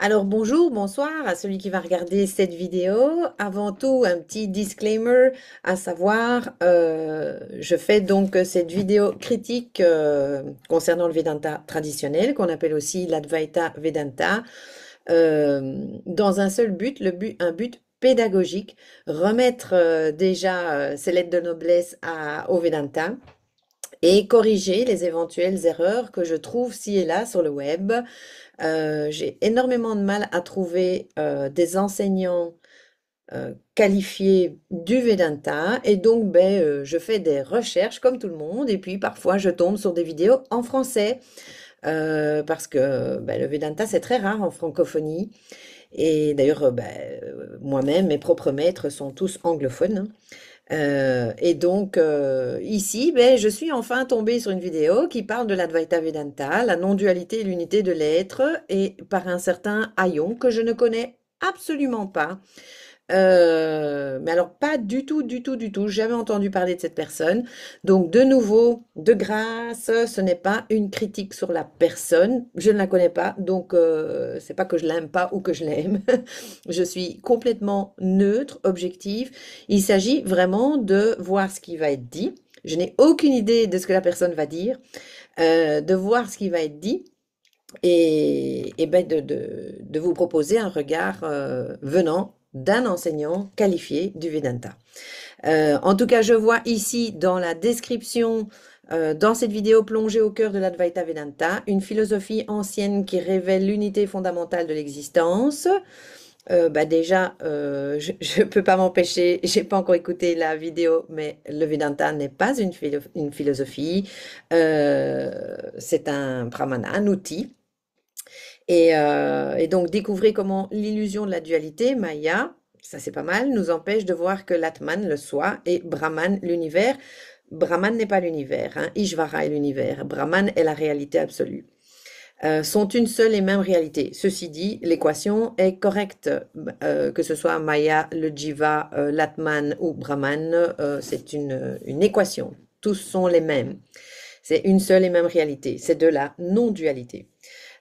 Alors bonjour, bonsoir à celui qui va regarder cette vidéo. Avant tout, un petit disclaimer, à savoir, je fais donc cette vidéo critique concernant le Vedanta traditionnel, qu'on appelle aussi l'Advaita Vedanta, dans un seul but, un but pédagogique, remettre déjà ses lettres de noblesse au Vedanta et corriger les éventuelles erreurs que je trouve ci et là sur le web. J'ai énormément de mal à trouver des enseignants qualifiés du Vedanta et donc je fais des recherches comme tout le monde et puis parfois je tombe sur des vidéos en français parce que le Vedanta c'est très rare en francophonie et d'ailleurs moi-même mes propres maîtres sont tous anglophones, hein. Ici, je suis enfin tombée sur une vidéo qui parle de l'Advaita Vedanta, la non-dualité et l'unité de l'être, et par un certain Ayon que je ne connais absolument pas. Mais alors pas du tout, du tout, du tout, jamais entendu parler de cette personne. Donc de nouveau, de grâce, ce n'est pas une critique sur la personne, je ne la connais pas, donc c'est pas que je l'aime pas ou que je l'aime. Je suis complètement neutre, objective. Il s'agit vraiment de voir ce qui va être dit. Je n'ai aucune idée de ce que la personne va dire, de voir ce qui va être dit et de vous proposer un regard venant d'un enseignant qualifié du Vedanta. En tout cas, je vois ici dans la description, dans cette vidéo plongée au cœur de l'Advaita Vedanta, une philosophie ancienne qui révèle l'unité fondamentale de l'existence. Je ne peux pas m'empêcher, j'ai pas encore écouté la vidéo, mais le Vedanta n'est pas une philosophie, c'est un pramana, un outil. Et donc découvrir comment l'illusion de la dualité, Maya, ça c'est pas mal, nous empêche de voir que l'Atman, le soi, et Brahman, l'univers. Brahman n'est pas l'univers, hein, Ishvara est l'univers. Brahman est la réalité absolue. Sont une seule et même réalité. Ceci dit, l'équation est correcte, que ce soit Maya, le Jiva, l'Atman ou Brahman, c'est une équation. Tous sont les mêmes. C'est une seule et même réalité. C'est de la non-dualité.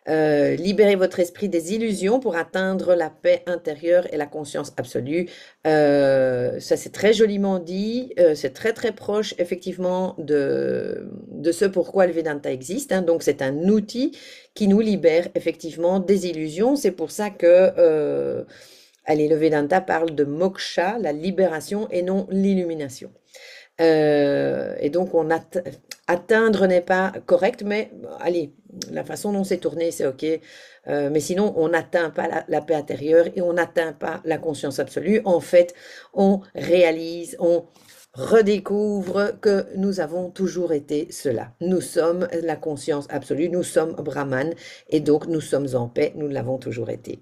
Libérez votre esprit des illusions pour atteindre la paix intérieure et la conscience absolue. Ça, c'est très joliment dit. C'est très, très proche, effectivement, de ce pourquoi le Vedanta existe, hein. Donc, c'est un outil qui nous libère, effectivement, des illusions. C'est pour ça que, allez, le Vedanta parle de moksha, la libération, et non l'illumination. Et donc, atteindre n'est pas correct, mais allez, la façon dont c'est tourné, c'est OK. Mais sinon, on n'atteint pas la paix intérieure et on n'atteint pas la conscience absolue. En fait, on réalise, on redécouvre que nous avons toujours été cela. Nous sommes la conscience absolue, nous sommes Brahman et donc nous sommes en paix, nous l'avons toujours été.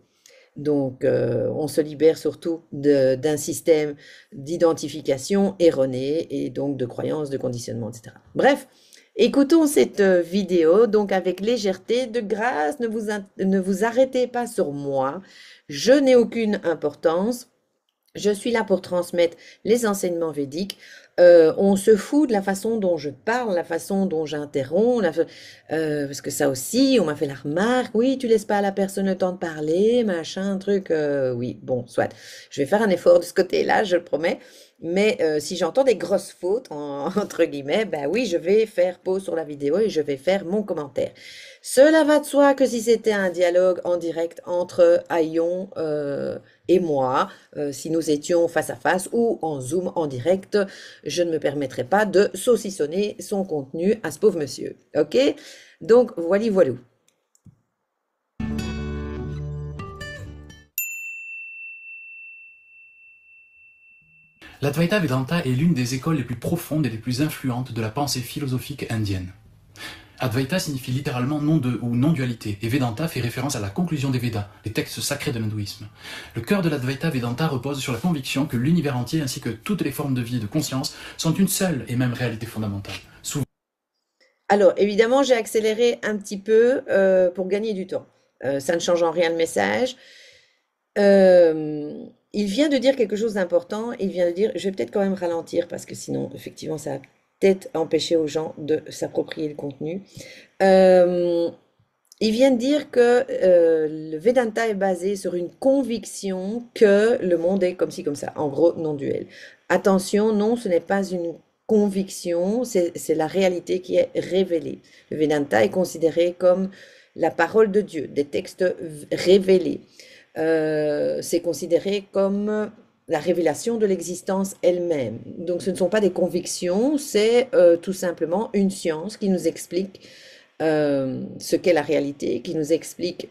Donc, on se libère surtout d'un système d'identification erroné et donc de croyances, de conditionnement, etc. Bref, écoutons cette vidéo donc avec légèreté, de grâce, ne vous arrêtez pas sur moi, je n'ai aucune importance. Je suis là pour transmettre les enseignements védiques. On se fout de la façon dont je parle, la façon dont j'interromps, parce que ça aussi, on m'a fait la remarque, oui, tu laisses pas à la personne le temps de parler, machin, truc, oui, bon, soit. Je vais faire un effort de ce côté-là, je le promets. Mais si j'entends des grosses fautes, entre guillemets, ben oui, je vais faire pause sur la vidéo et je vais faire mon commentaire. Cela va de soi que si c'était un dialogue en direct entre Ayon et moi, si nous étions face à face ou en Zoom en direct, je ne me permettrais pas de saucissonner son contenu à ce pauvre monsieur. Ok? Donc, voilà, voilà. L'Advaita Vedanta est l'une des écoles les plus profondes et les plus influentes de la pensée philosophique indienne. Advaita signifie littéralement non de ou non-dualité, et Vedanta fait référence à la conclusion des Védas, les textes sacrés de l'hindouisme. Le cœur de l'Advaita Vedanta repose sur la conviction que l'univers entier ainsi que toutes les formes de vie et de conscience sont une seule et même réalité fondamentale. Alors, évidemment, j'ai accéléré un petit peu pour gagner du temps. Ça ne change en rien le message. Il vient de dire quelque chose d'important. Il vient de dire, je vais peut-être quand même ralentir parce que sinon, effectivement, ça va peut-être empêcher aux gens de s'approprier le contenu. Euh, Il vient de dire que le Vedanta est basé sur une conviction que le monde est comme ci, comme ça. En gros, non-duel. Attention, non, ce n'est pas une conviction, c'est la réalité qui est révélée. Le Vedanta est considéré comme la parole de Dieu, des textes révélés. C'est considéré comme la révélation de l'existence elle-même. Donc ce ne sont pas des convictions, c'est tout simplement une science qui nous explique ce qu'est la réalité, qui nous explique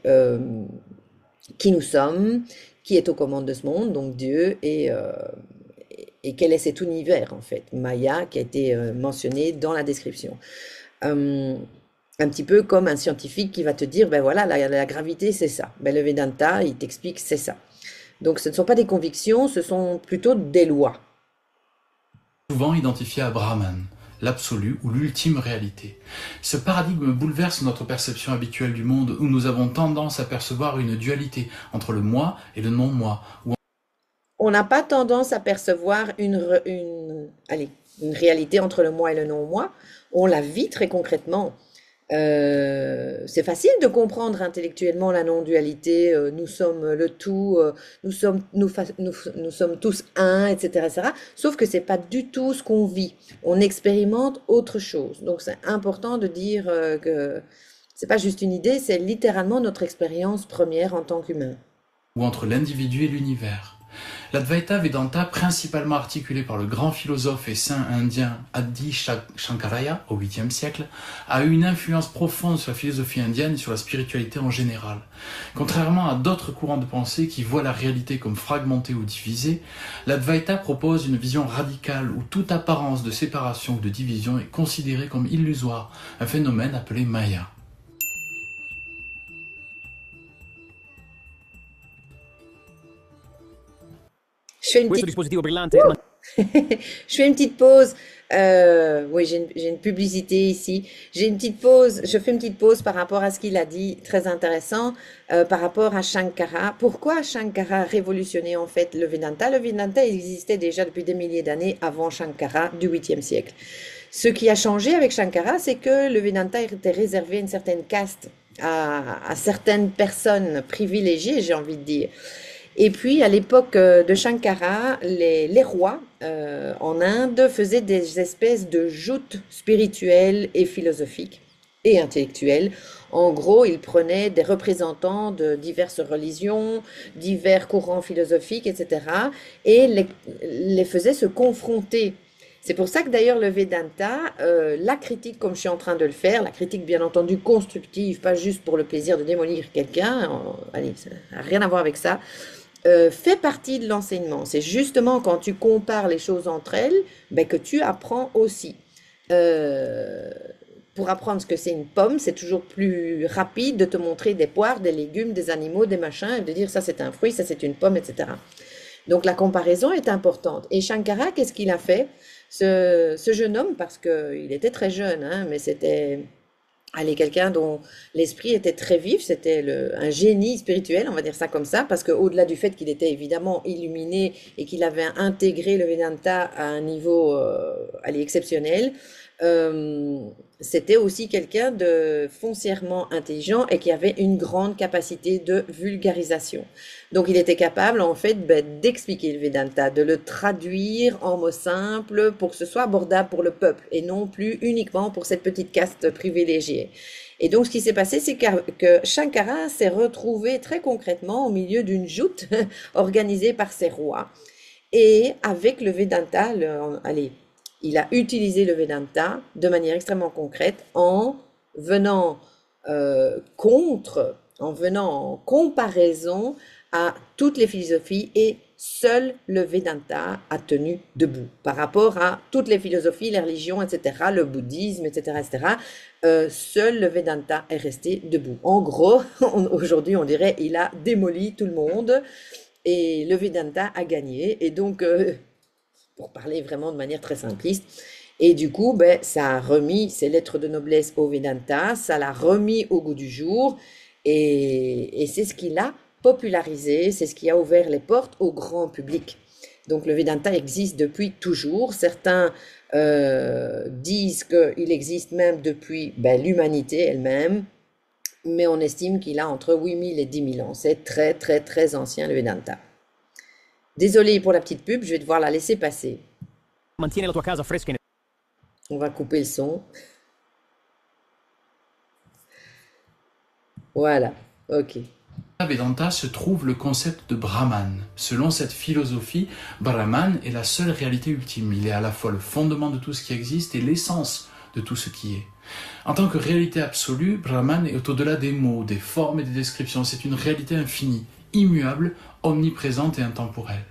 qui nous sommes, qui est aux commandes de ce monde, donc Dieu, et quel est cet univers en fait, Maya, qui a été mentionné dans la description. Euh, un petit peu comme un scientifique qui va te dire, ben voilà, la gravité c'est ça. Ben, le Vedanta, il t'explique c'est ça. Donc ce ne sont pas des convictions, ce sont plutôt des lois. Souvent identifié à Brahman, l'absolu ou l'ultime réalité. Ce paradigme bouleverse notre perception habituelle du monde où nous avons tendance à percevoir une dualité entre le moi et le non-moi. On n'a pas tendance à percevoir allez, une réalité entre le moi et le non-moi. On la vit très concrètement. C'est facile de comprendre intellectuellement la non-dualité. Nous sommes le tout, nous sommes tous un, etc., etc. Sauf que c'est pas du tout ce qu'on vit. On expérimente autre chose. Donc c'est important de dire que c'est pas juste une idée, c'est littéralement notre expérience première en tant qu'humain. Ou entre l'individu et l'univers. L'Advaita Vedanta, principalement articulé par le grand philosophe et saint indien Adi Shankaraya au 8e siècle, a eu une influence profonde sur la philosophie indienne et sur la spiritualité en général. Contrairement à d'autres courants de pensée qui voient la réalité comme fragmentée ou divisée, l'Advaita propose une vision radicale où toute apparence de séparation ou de division est considérée comme illusoire, un phénomène appelé Maya. Je fais une Questo petite dispositivo brillante. Je fais une petite pause. Oui, j'ai une publicité ici. J'ai une petite pause. Je fais une petite pause par rapport à ce qu'il a dit, très intéressant, par rapport à Shankara. Pourquoi Shankara a révolutionné en fait le Vedanta? Le Vedanta existait déjà depuis des milliers d'années avant Shankara du 8e siècle. Ce qui a changé avec Shankara, c'est que le Vedanta était réservé à une certaine caste, à certaines personnes privilégiées, j'ai envie de dire. Et puis, à l'époque de Shankara, les rois en Inde faisaient des espèces de joutes spirituelles et philosophiques et intellectuelles. En gros, ils prenaient des représentants de diverses religions, divers courants philosophiques, etc., et les faisaient se confronter. C'est pour ça que d'ailleurs le Vedanta, la critique comme je suis en train de le faire, la critique bien entendu constructive, pas juste pour le plaisir de démolir quelqu'un, allez, ça n'a rien à voir avec ça, fait partie de l'enseignement. C'est justement quand tu compares les choses entre elles, ben, que tu apprends aussi. Euh, pour apprendre ce que c'est une pomme, c'est toujours plus rapide de te montrer des poires, des légumes, des animaux, des machins, et de dire ça c'est un fruit, ça c'est une pomme, etc. Donc la comparaison est importante. Et Shankara, qu'est-ce qu'il a fait? Ce jeune homme, parce qu'il était très jeune, hein, mais c'était allez, quelqu'un dont l'esprit était très vif, c'était un génie spirituel, on va dire ça comme ça, parce qu'au-delà du fait qu'il était évidemment illuminé et qu'il avait intégré le Vedanta à un niveau allez, exceptionnel, euh, c'était aussi quelqu'un de foncièrement intelligent et qui avait une grande capacité de vulgarisation. Donc il était capable en fait ben, d'expliquer le Vedanta, de le traduire en mots simples pour que ce soit abordable pour le peuple et non plus uniquement pour cette petite caste privilégiée. Et donc ce qui s'est passé, c'est que Shankara s'est retrouvé très concrètement au milieu d'une joute organisée par ses rois. Et avec le Vedanta, allez, il a utilisé le Vedanta de manière extrêmement concrète en venant en venant en comparaison à toutes les philosophies et seul le Vedanta a tenu debout par rapport à toutes les philosophies, les religions, etc., le bouddhisme, etc., etc. Seul le Vedanta est resté debout. En gros, aujourd'hui, on dirait il a démoli tout le monde et le Vedanta a gagné. Et donc, pour parler vraiment de manière très simpliste. Et du coup, ben, ça a remis ces lettres de noblesse au Vedanta, ça l'a remis au goût du jour, et c'est ce qui l'a popularisé, c'est ce qui a ouvert les portes au grand public. Donc le Vedanta existe depuis toujours. Certains disent qu'il existe même depuis ben, l'humanité elle-même. mais on estime qu'il a entre 8000 et 10 000 ans. C'est très très très ancien le Vedanta. Désolé pour la petite pub, je vais devoir la laisser passer. Mantiene la tua casa fresca. On va couper le son. Voilà, ok. Vedanta se trouve le concept de Brahman. Selon cette philosophie, Brahman est la seule réalité ultime. Il est à la fois le fondement de tout ce qui existe et l'essence de tout ce qui est. En tant que réalité absolue, Brahman est au-delà des mots, des formes et des descriptions. C'est une réalité infinie, immuable, omniprésente et intemporelle.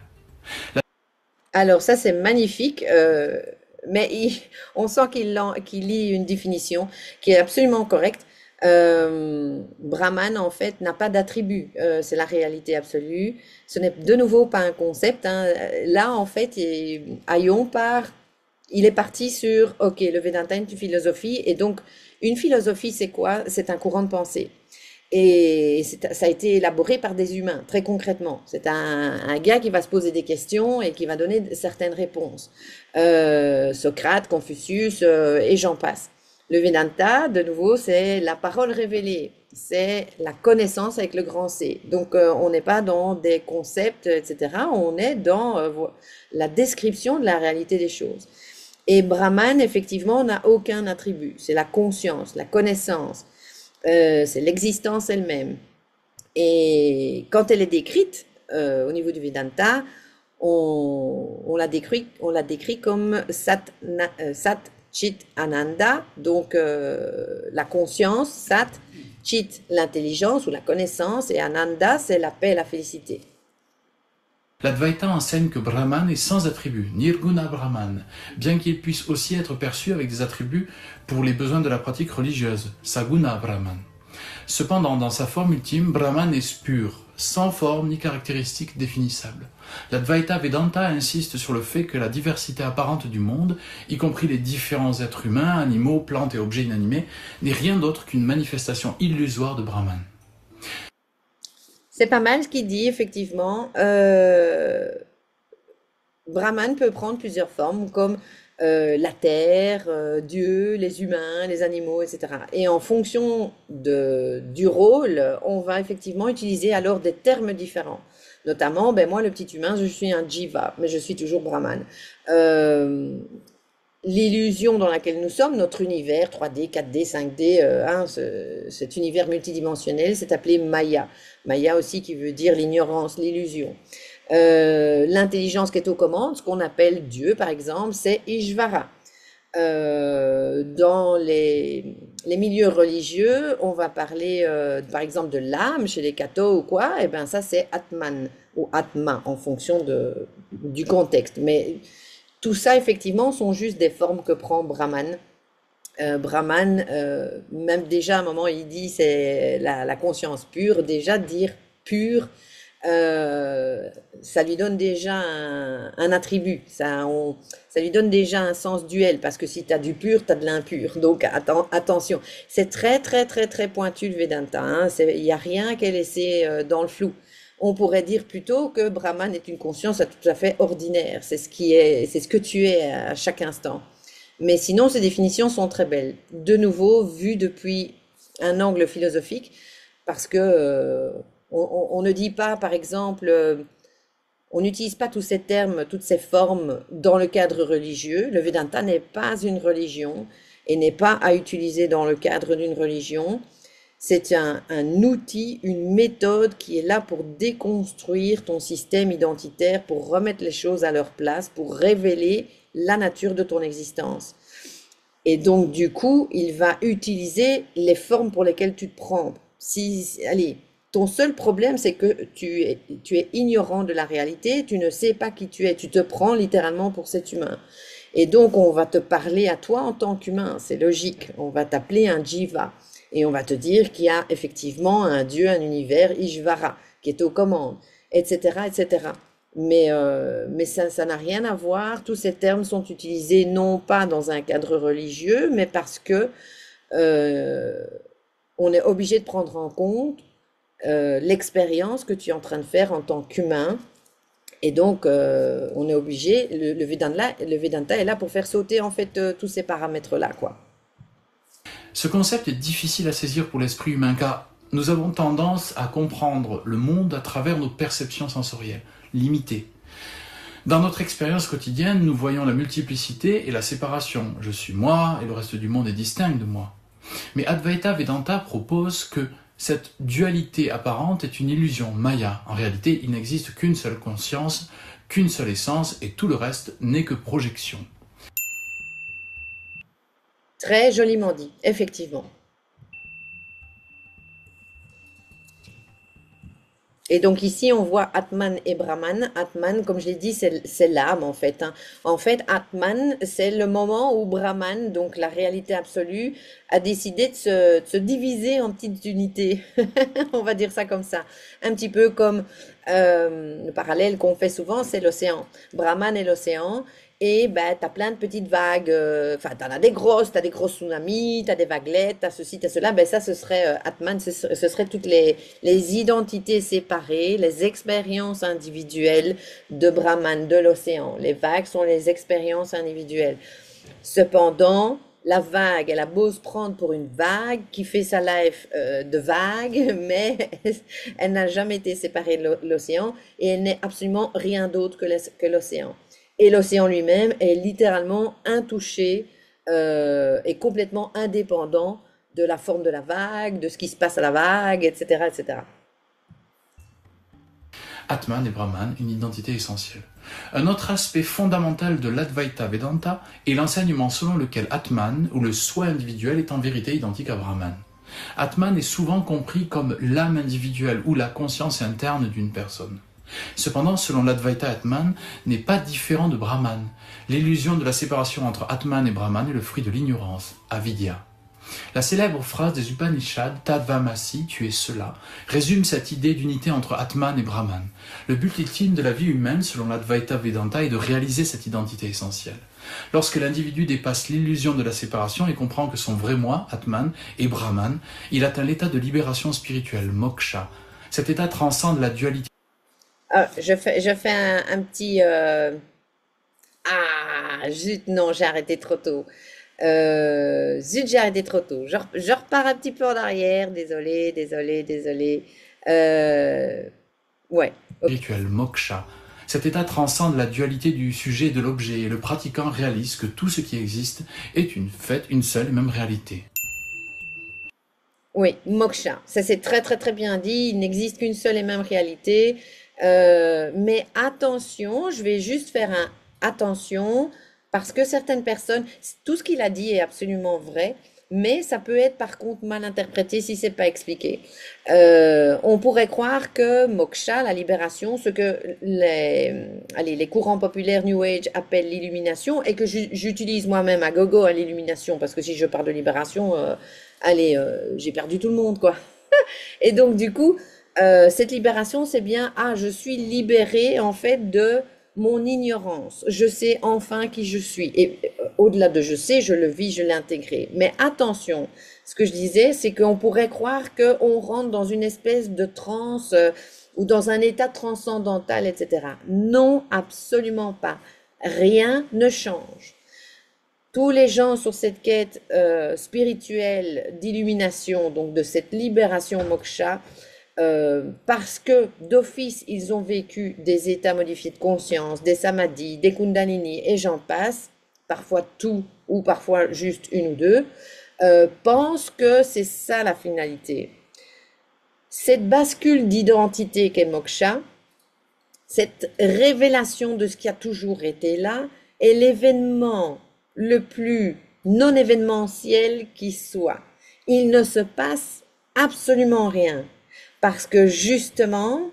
Alors ça c'est magnifique, mais on sent qu'il lit une définition qui est absolument correcte. Brahman en fait n'a pas d'attribut, c'est la réalité absolue. Ce n'est de nouveau pas un concept, hein. Là en fait, il est parti sur, ok, le Vedanta est une philosophie, et donc une philosophie c'est quoi? C'est un courant de pensée. Et ça a été élaboré par des humains, très concrètement. C'est un gars qui va se poser des questions et qui va donner certaines réponses. Socrate, Confucius, et j'en passe. Le Vedanta, de nouveau, c'est la parole révélée. C'est la connaissance avec le grand C. Donc, on n'est pas dans des concepts, etc. On est dans la description de la réalité des choses. Et Brahman, effectivement, n'a aucun attribut. C'est la conscience, la connaissance. C'est l'existence elle-même. Et quand elle est décrite au niveau du Vedanta, on la décrit comme Sat Chit Ananda, donc la conscience, Sat, Chit, l'intelligence ou la connaissance, et Ananda, c'est la paix et la félicité. L'Advaita enseigne que Brahman est sans attribut, Nirguna Brahman, bien qu'il puisse aussi être perçu avec des attributs pour les besoins de la pratique religieuse, Saguna Brahman. Cependant, dans sa forme ultime, Brahman est pur, sans forme ni caractéristiques définissables. L'Advaita Vedanta insiste sur le fait que la diversité apparente du monde, y compris les différents êtres humains, animaux, plantes et objets inanimés, n'est rien d'autre qu'une manifestation illusoire de Brahman. C'est pas mal ce qu'il dit, effectivement. Brahman peut prendre plusieurs formes, comme la terre, Dieu, les humains, les animaux, etc. Et en fonction du rôle, on va effectivement utiliser alors des termes différents. Notamment, ben moi, le petit humain, je suis un jiva, mais je suis toujours Brahman. L'illusion dans laquelle nous sommes, notre univers 3D, 4D, 5D, cet univers multidimensionnel, c'est appelé Maya. Maya aussi qui veut dire l'ignorance, l'illusion. L'intelligence qui est aux commandes, ce qu'on appelle Dieu par exemple, c'est Ishvara. Dans les milieux religieux, on va parler par exemple de l'âme chez les cathos ou quoi, et ben ça c'est Atman ou Atma en fonction du contexte. Mais tout ça effectivement sont juste des formes que prend Brahman. Brahman, même déjà à un moment il dit c'est la conscience pure, déjà dire pur, ça lui donne déjà un attribut, ça lui donne déjà un sens duel, parce que si tu as du pur, tu as de l'impur, donc attention, c'est très très très très pointu le Vedanta, hein. Il n'y a rien qu'à laisser dans le flou. On pourrait dire plutôt que Brahman est une conscience tout à fait ordinaire, c'est ce que tu es à chaque instant. Mais sinon, ces définitions sont très belles. De nouveau, vues depuis un angle philosophique, parce que on ne dit pas, par exemple, on n'utilise pas tous ces termes, toutes ces formes dans le cadre religieux. Le Vedanta n'est pas une religion et n'est pas à utiliser dans le cadre d'une religion. C'est un outil, une méthode qui est là pour déconstruire ton système identitaire, pour remettre les choses à leur place, pour révéler la nature de ton existence. Et donc, du coup, il va utiliser les formes pour lesquelles tu te prends. Allez, ton seul problème, c'est que tu es ignorant de la réalité, tu ne sais pas qui tu es, tu te prends littéralement pour cet humain. Et donc, on va te parler à toi en tant qu'humain, c'est logique. On va t'appeler un jiva. Et on va te dire qu'il y a effectivement un dieu, un univers, Ishvara, qui est aux commandes, etc., etc. Mais ça n'a rien à voir. Tous ces termes sont utilisés non pas dans un cadre religieux, mais parce que on est obligé de prendre en compte l'expérience que tu es en train de faire en tant qu'humain. Et donc, on est obligé, le Vedanta est là pour faire sauter en fait tous ces paramètres-là, quoi. Ce concept est difficile à saisir pour l'esprit humain car nous avons tendance à comprendre le monde à travers nos perceptions sensorielles, limitées. Dans notre expérience quotidienne, nous voyons la multiplicité et la séparation. Je suis moi et le reste du monde est distinct de moi. Mais Advaita Vedanta propose que cette dualité apparente est une illusion, Maya. En réalité, il n'existe qu'une seule conscience, qu'une seule essence et tout le reste n'est que projection. Très joliment dit, effectivement. Et donc ici, on voit Atman et Brahman. Atman, comme je l'ai dit, c'est l'âme en fait, hein. En fait, Atman, c'est le moment où Brahman, donc la réalité absolue, a décidé de se diviser en petites unités. On va dire ça comme ça. Un petit peu comme le parallèle qu'on fait souvent, c'est l'océan. Brahman est l'océan. Et ben, t'as plein de petites vagues, enfin, t'en as des grosses, t'as des grosses tsunamis, t'as des vaguelettes, t'as ceci, t'as cela. Ben, ça, ce serait Atman, ce serait toutes les identités séparées, les expériences individuelles de Brahman, de l'océan. Les vagues sont les expériences individuelles. Cependant, la vague, elle a beau se prendre pour une vague qui fait sa life de vague, mais elle n'a jamais été séparée de l'océan et elle n'est absolument rien d'autre que l'océan. Et l'océan lui-même est littéralement intouché et complètement indépendant de la forme de la vague, de ce qui se passe à la vague, etc., etc. Atman et Brahman, une identité essentielle. Un autre aspect fondamental de l'Advaita Vedanta est l'enseignement selon lequel Atman, ou le soi individuel, est en vérité identique à Brahman. Atman est souvent compris comme l'âme individuelle ou la conscience interne d'une personne. Cependant, selon l'Advaita, Atman n'est pas différent de Brahman. L'illusion de la séparation entre Atman et Brahman est le fruit de l'ignorance, avidya. La célèbre phrase des Upanishads, Tadvamasi, tu es cela, résume cette idée d'unité entre Atman et Brahman. Le but ultime de la vie humaine, selon l'Advaita Vedanta, est de réaliser cette identité essentielle. Lorsque l'individu dépasse l'illusion de la séparation et comprend que son vrai moi, Atman, est Brahman, il atteint l'état de libération spirituelle, moksha. Cet état transcende la dualité. Ah, je fais un petit... Ah, zut, non, j'ai arrêté trop tôt. Zut, j'ai arrêté trop tôt. Je repars un petit peu en arrière. Désolé, désolé, désolé. Euh, ouais, ok. Spirituel, moksha. Cet état transcende la dualité du sujet et de l'objet, et le pratiquant réalise que tout ce qui existe est une seule et même réalité. Oui, moksha. Ça c'est très très très bien dit. Il n'existe qu'une seule et même réalité. Mais attention, je vais juste faire un attention parce que certaines personnes, tout ce qu'il a dit est absolument vrai, mais ça peut être par contre mal interprété si c'est pas expliqué. On pourrait croire que moksha, la libération, ce que les courants populaires New Age appellent l'illumination et que j'utilise moi-même à gogo à l'illumination parce que si je parle de libération, j'ai perdu tout le monde quoi. Et donc du coup, cette libération, c'est bien, ah, je suis libérée en fait de mon ignorance. Je sais enfin qui je suis. Et au-delà de je sais, je le vis, je l'ai intégré. Mais attention, ce que je disais, c'est qu'on pourrait croire qu'on rentre dans une espèce de transe ou dans un état transcendantal, etc. Non, absolument pas. Rien ne change. Tous les gens sur cette quête spirituelle d'illumination, donc de cette libération moksha, parce que d'office ils ont vécu des états modifiés de conscience, des samadhis, des kundalini et j'en passe, parfois tout ou parfois juste une ou deux, pensent que c'est ça la finalité. Cette bascule d'identité qu'est moksha, cette révélation de ce qui a toujours été là, est l'événement le plus non événementiel qui soit. Il ne se passe absolument rien. Parce que justement,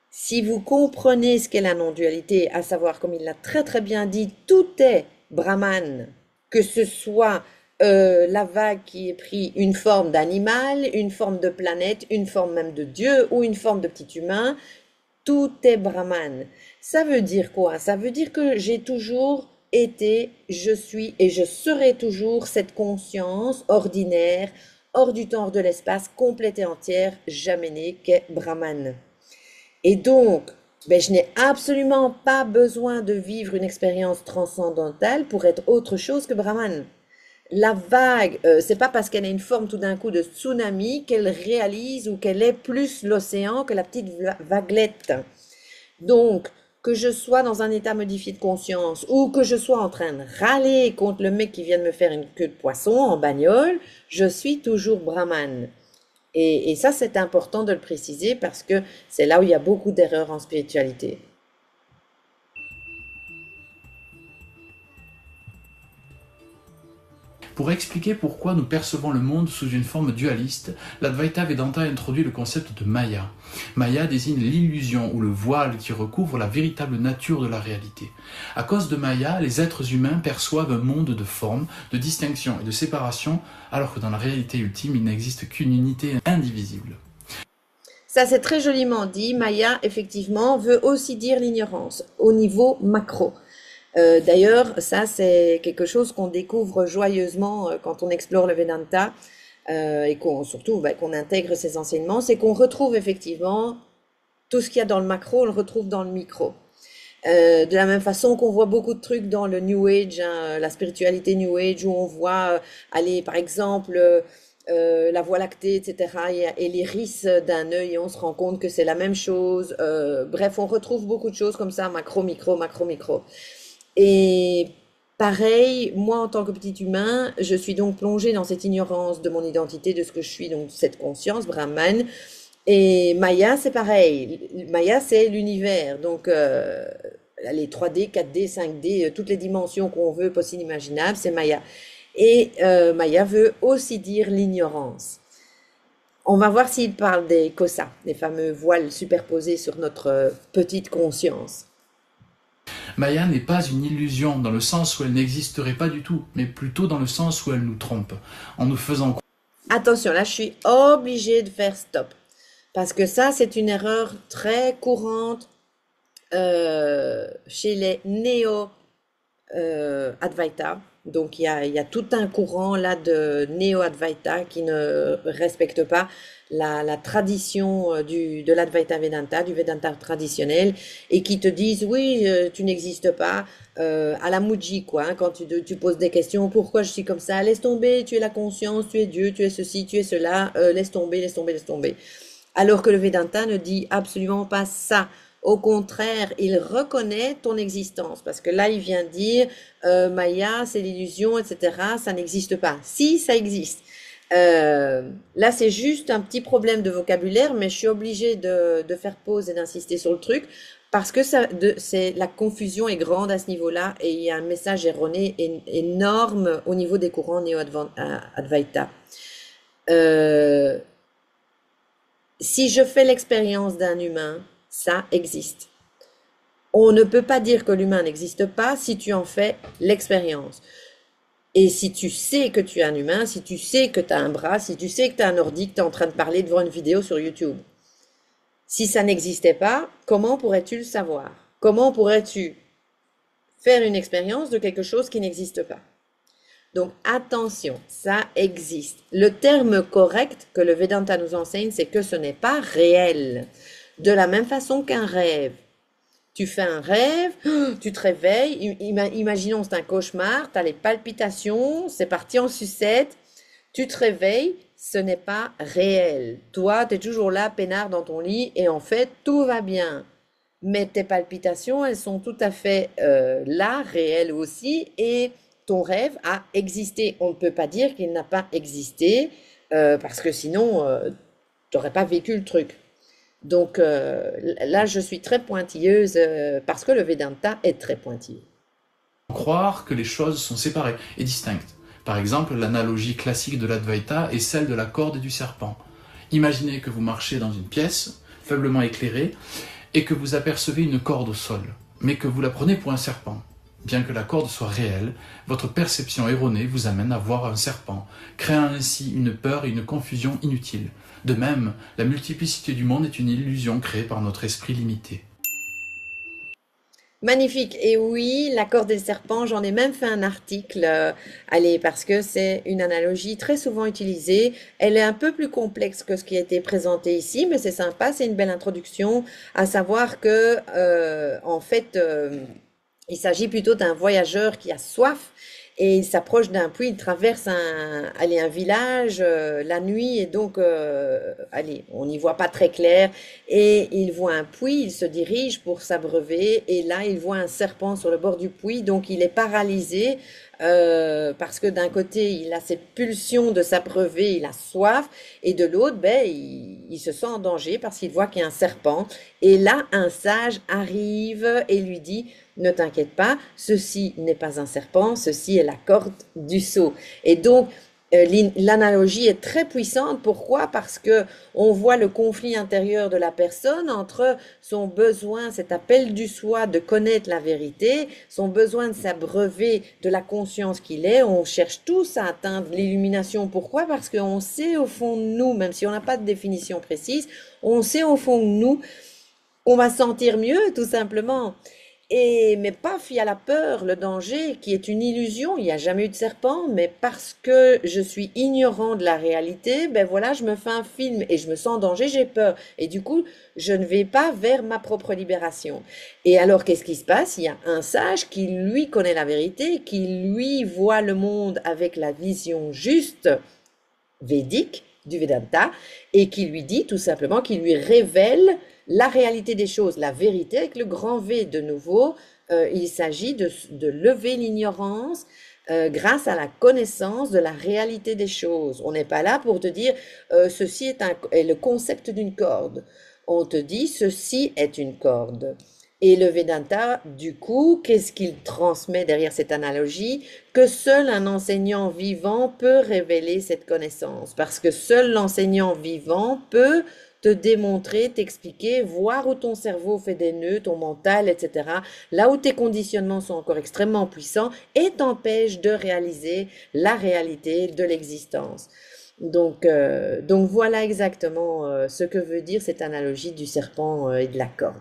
si vous comprenez ce qu'est la non-dualité, à savoir, comme il l'a très très bien dit, tout est Brahman, que ce soit la vague qui ait pris une forme d'animal, une forme de planète, une forme même de Dieu ou une forme de petit humain, tout est Brahman. Ça veut dire quoi? Ça veut dire que j'ai toujours été, je suis et je serai toujours cette conscience ordinaire, hors du temps, hors de l'espace, complète et entière, jamais née, qu'est Brahman. Et donc, ben, je n'ai absolument pas besoin de vivre une expérience transcendantale pour être autre chose que Brahman. La vague, c'est pas parce qu'elle a une forme tout d'un coup de tsunami qu'elle réalise ou qu'elle est plus l'océan que la petite vaguelette. Donc, que je sois dans un état modifié de conscience ou que je sois en train de râler contre le mec qui vient de me faire une queue de poisson en bagnole, je suis toujours Brahman. Et ça, c'est important de le préciser parce que c'est là où il y a beaucoup d'erreurs en spiritualité. Pour expliquer pourquoi nous percevons le monde sous une forme dualiste, l'Advaita Vedanta introduit le concept de Maya. Maya désigne l'illusion ou le voile qui recouvre la véritable nature de la réalité. À cause de Maya, les êtres humains perçoivent un monde de formes, de distinction et de séparation, alors que dans la réalité ultime, il n'existe qu'une unité indivisible. Ça, c'est très joliment dit. Maya, effectivement, veut aussi dire l'ignorance au niveau macro. D'ailleurs, ça, c'est quelque chose qu'on découvre joyeusement quand on explore le Vedanta et qu'on surtout qu'on intègre ces enseignements, c'est qu'on retrouve effectivement tout ce qu'il y a dans le macro, on le retrouve dans le micro. De la même façon qu'on voit beaucoup de trucs dans le New Age, hein, la spiritualité New Age, où on voit aller, par exemple, la Voie lactée, etc., et l'iris d'un œil, et on se rend compte que c'est la même chose. Bref, on retrouve beaucoup de choses comme ça, macro, micro, macro, micro. Et pareil, moi en tant que petit humain, je suis donc plongée dans cette ignorance de mon identité, de ce que je suis, donc cette conscience, Brahman. Et Maya, c'est pareil. Maya, c'est l'univers. Donc, les 3D, 4D, 5D, toutes les dimensions qu'on veut, possibles, imaginables, c'est Maya. Et Maya veut aussi dire l'ignorance. On va voir s'il parle des kosas, les fameux voiles superposés sur notre petite conscience. Maya n'est pas une illusion dans le sens où elle n'existerait pas du tout, mais plutôt dans le sens où elle nous trompe, en nous faisant... Attention, là, je suis obligée de faire stop. Parce que ça, c'est une erreur très courante chez les néo-Advaita. Donc, il y a tout un courant là de néo-Advaita qui ne respecte pas la tradition de l'Advaita Vedanta, du Vedanta traditionnel, et qui te disent, oui, tu n'existes pas, à la Muji, quoi, hein, quand tu poses des questions, pourquoi je suis comme ça, laisse tomber, tu es la conscience, tu es Dieu, tu es ceci, tu es cela, laisse tomber, laisse tomber, laisse tomber. Alors que le Vedanta ne dit absolument pas ça. Au contraire, il reconnaît ton existence, parce que là, il vient dire, Maya, c'est l'illusion, etc., ça n'existe pas. Si, ça existe. Là, c'est juste un petit problème de vocabulaire, mais je suis obligée de faire pause et d'insister sur le truc, parce que la confusion est grande à ce niveau-là, et il y a un message erroné énorme au niveau des courants néo-Advaita. Si je fais l'expérience d'un humain, ça existe. On ne peut pas dire que l'humain n'existe pas si tu en fais l'expérience. Et si tu sais que tu es un humain, si tu sais que tu as un bras, si tu sais que tu as un ordi, que tu es en train de parler devant une vidéo sur YouTube. Si ça n'existait pas, comment pourrais-tu le savoir? Comment pourrais-tu faire une expérience de quelque chose qui n'existe pas? Donc attention, ça existe. Le terme correct que le Vedanta nous enseigne, c'est que ce n'est pas réel. De la même façon qu'un rêve. Tu fais un rêve, tu te réveilles, imaginons c'est un cauchemar, tu as les palpitations, c'est parti en sucette, tu te réveilles, ce n'est pas réel. Toi, tu es toujours là, peinard dans ton lit, et en fait, tout va bien. Mais tes palpitations, elles sont tout à fait là, réelles aussi, et ton rêve a existé. On ne peut pas dire qu'il n'a pas existé, parce que sinon, tu n'aurais pas vécu le truc. Donc là, je suis très pointilleuse parce que le Vedanta est très pointilleux. Croire que les choses sont séparées et distinctes. Par exemple, l'analogie classique de l'Advaita est celle de la corde et du serpent. Imaginez que vous marchez dans une pièce, faiblement éclairée, et que vous apercevez une corde au sol, mais que vous la prenez pour un serpent. Bien que la corde soit réelle, votre perception erronée vous amène à voir un serpent, créant ainsi une peur et une confusion inutiles. De même, la multiplicité du monde est une illusion créée par notre esprit limité. Magnifique. Et oui, la corde et le serpent, j'en ai même fait un article, allez, parce que c'est une analogie très souvent utilisée. Elle est un peu plus complexe que ce qui a été présenté ici, mais c'est sympa, c'est une belle introduction, à savoir que, en fait, il s'agit plutôt d'un voyageur qui a soif et il s'approche d'un puits, il traverse un village la nuit, et donc, allez, on n'y voit pas très clair, et il voit un puits, il se dirige pour s'abreuver, et là, il voit un serpent sur le bord du puits, donc il est paralysé, parce que d'un côté, il a cette pulsion de s'abreuver, il a soif, et de l'autre, ben, il se sent en danger parce qu'il voit qu'il y a un serpent, et là, un sage arrive et lui dit: ne t'inquiète pas, ceci n'est pas un serpent, ceci est la corde du seau. Et donc, l'analogie est très puissante. Pourquoi? Parce que on voit le conflit intérieur de la personne entre son besoin, cet appel du soi de connaître la vérité, son besoin de s'abreuver de la conscience qu'il est. On cherche tous à atteindre l'illumination. Pourquoi? Parce qu'on sait au fond de nous, même si on n'a pas de définition précise, on sait au fond de nous qu'on va se sentir mieux, tout simplement. Mais paf, il y a la peur, le danger, qui est une illusion. Il n'y a jamais eu de serpent, mais parce que je suis ignorant de la réalité, ben voilà, je me fais un film et je me sens en danger, j'ai peur. Et du coup, je ne vais pas vers ma propre libération. Et alors, qu'est-ce qui se passe? Il y a un sage qui, lui, connaît la vérité, qui, lui, voit le monde avec la vision juste, védique, du Vedanta, et qui lui dit tout simplement, qui lui révèle la réalité des choses, la vérité avec le grand V de nouveau. Il s'agit de lever l'ignorance grâce à la connaissance de la réalité des choses. On n'est pas là pour te dire ceci est le concept d'une corde. On te dit ceci est une corde. Et le Vedanta, du coup, qu'est-ce qu'il transmet derrière cette analogie? Que seul un enseignant vivant peut révéler cette connaissance. Parce que seul l'enseignant vivant peut te démontrer, t'expliquer, voir où ton cerveau fait des nœuds, ton mental, etc. Là où tes conditionnements sont encore extrêmement puissants et t'empêchent de réaliser la réalité de l'existence. Donc voilà exactement ce que veut dire cette analogie du serpent et de la corde.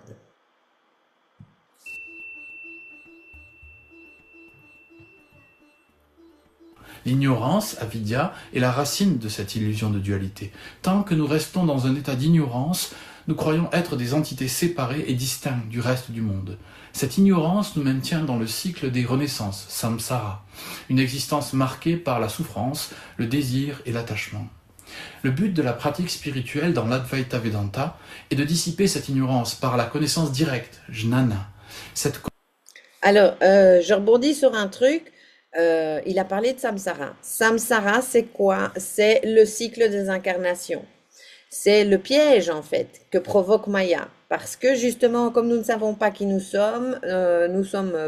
L'ignorance, avidya, est la racine de cette illusion de dualité. Tant que nous restons dans un état d'ignorance, nous croyons être des entités séparées et distinctes du reste du monde. Cette ignorance nous maintient dans le cycle des renaissances, samsara, une existence marquée par la souffrance, le désir et l'attachement. Le but de la pratique spirituelle dans l'Advaita Vedanta est de dissiper cette ignorance par la connaissance directe, jnana. Alors, je rebondis sur un truc. Il a parlé de samsara. Samsara, c'est quoi? C'est le cycle des incarnations. C'est le piège, en fait, que provoque Maya. Parce que, justement, comme nous ne savons pas qui nous sommes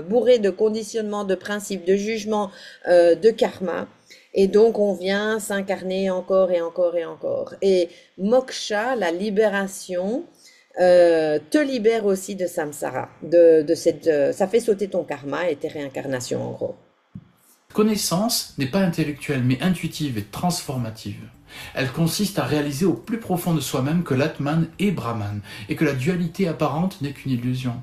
bourrés de conditionnements, de principes, de jugements, de karma. Et donc, on vient s'incarner encore et encore et encore. Et moksha, la libération, te libère aussi de samsara. Ça fait sauter ton karma et tes réincarnations, en gros. Connaissance n'est pas intellectuelle mais intuitive et transformative. Elle consiste à réaliser au plus profond de soi-même que l'Atman est Brahman et que la dualité apparente n'est qu'une illusion.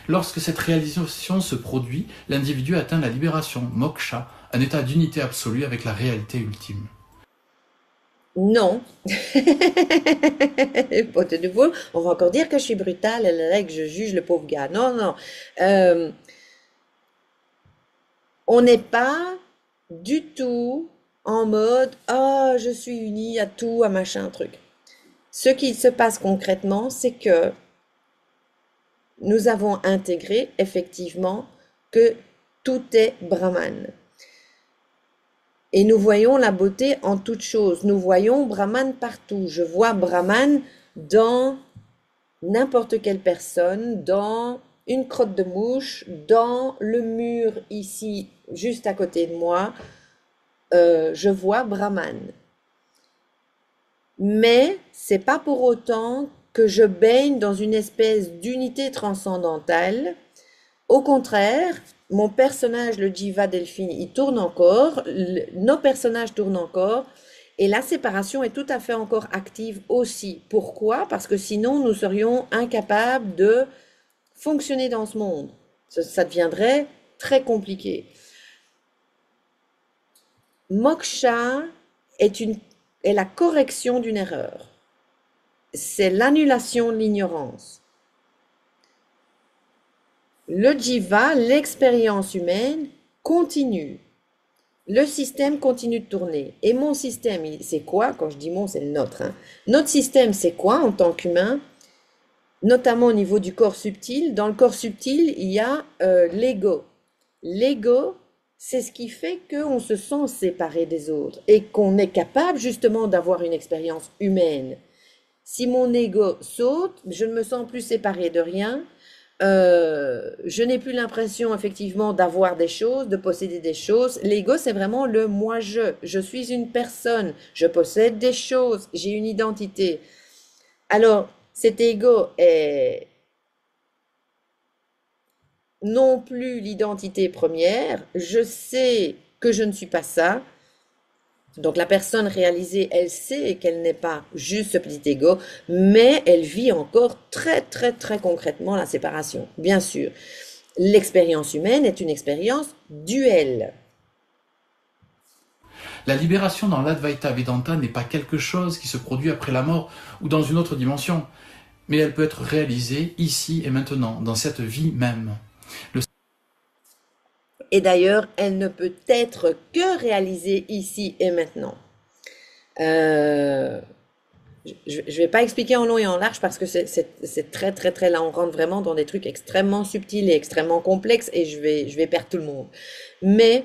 Lorsque cette réalisation se produit, l'individu atteint la libération, moksha, un état d'unité absolue avec la réalité ultime. Non. Bon, de nouveau, on va encore dire que je suis brutale et que je juge le pauvre gars. Non, non. On n'est pas du tout en mode ah, je suis unie à tout, à machin, truc. Ce qui se passe concrètement, c'est que nous avons intégré effectivement que tout est Brahman. Et nous voyons la beauté en toute chose. Nous voyons Brahman partout. Je vois Brahman dans n'importe quelle personne, dans une crotte de mouche, dans le mur ici, juste à côté de moi. Je vois Brahman. Mais c'est pas pour autant que je baigne dans une espèce d'unité transcendantale. Au contraire, mon personnage, le Jiva Delphine, il tourne encore, nos personnages tournent encore, et la séparation est tout à fait encore active aussi. Pourquoi? Parce que sinon, nous serions incapables de fonctionner dans ce monde. Ça deviendrait très compliqué. Moksha est la correction d'une erreur. C'est l'annulation de l'ignorance. Le jiva, l'expérience humaine, continue. le système continue de tourner. Et mon système, c'est quoi? Quand je dis mon, c'est le nôtre, hein. Notre système, c'est quoi en tant qu'humain? Notamment au niveau du corps subtil. Dans le corps subtil, il y a l'ego. L'ego, c'est ce qui fait qu'on se sent séparé des autres et qu'on est capable justement d'avoir une expérience humaine. Si mon ego saute, je ne me sens plus séparé de rien. Je n'ai plus l'impression effectivement d'avoir des choses, de posséder des choses. L'ego, c'est vraiment le moi-je. Je suis une personne, je possède des choses, j'ai une identité. Alors, cet ego est non plus l'identité première. Je sais que je ne suis pas ça. Donc la personne réalisée, elle sait qu'elle n'est pas juste ce petit ego, mais elle vit encore très très très concrètement la séparation. Bien sûr, l'expérience humaine est une expérience duelle. La libération dans l'Advaita Vedanta n'est pas quelque chose qui se produit après la mort ou dans une autre dimension, mais elle peut être réalisée ici et maintenant, dans cette vie même. Et d'ailleurs, elle ne peut être que réalisée ici et maintenant. Je ne vais pas expliquer en long et en large parce que c'est très très très là, on rentre vraiment dans des trucs extrêmement subtils et extrêmement complexes et je vais perdre tout le monde. Mais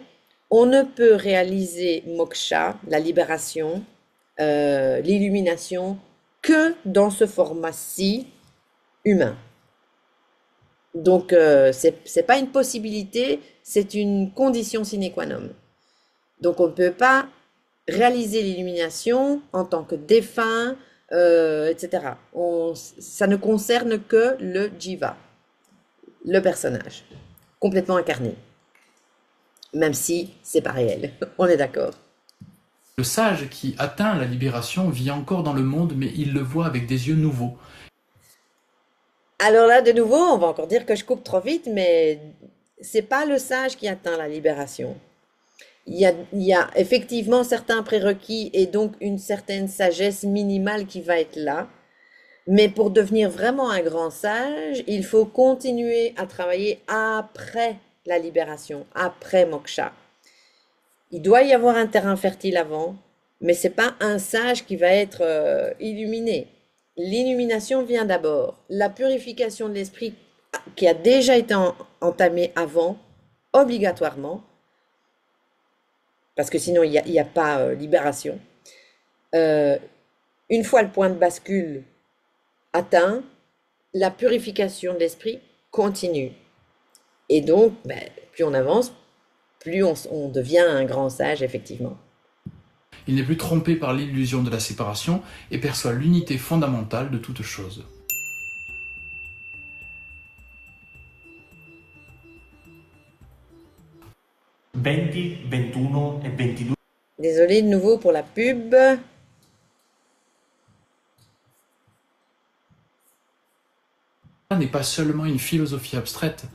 on ne peut réaliser moksha, la libération, l'illumination, que dans ce format-ci humain. Donc c'est pas une possibilité, c'est une condition sine qua non. Donc on ne peut pas réaliser l'illumination en tant que défunt, etc. Ça ne concerne que le jiva, le personnage, complètement incarné. Même si c'est pas réel, on est d'accord. Le sage qui atteint la libération vit encore dans le monde, mais il le voit avec des yeux nouveaux. Alors là, de nouveau, on va encore dire que je coupe trop vite, mais c'est pas le sage qui atteint la libération. Il y a effectivement certains prérequis et donc une certaine sagesse minimale qui va être là. Mais pour devenir vraiment un grand sage, il faut continuer à travailler après la libération, après moksha. Il doit y avoir un terrain fertile avant, mais c'est pas un sage qui va être illuminé. L'illumination vient d'abord. La purification de l'esprit qui a déjà été entamée avant, obligatoirement, parce que sinon il n'y a pas libération. Une fois le point de bascule atteint, la purification de l'esprit continue. Et donc, plus on avance, plus on devient un grand sage, effectivement. Il n'est plus trompé par l'illusion de la séparation et perçoit l'unité fondamentale de toute chose. Désolé de nouveau pour la pub. N'est pas seulement une philosophie abstraite,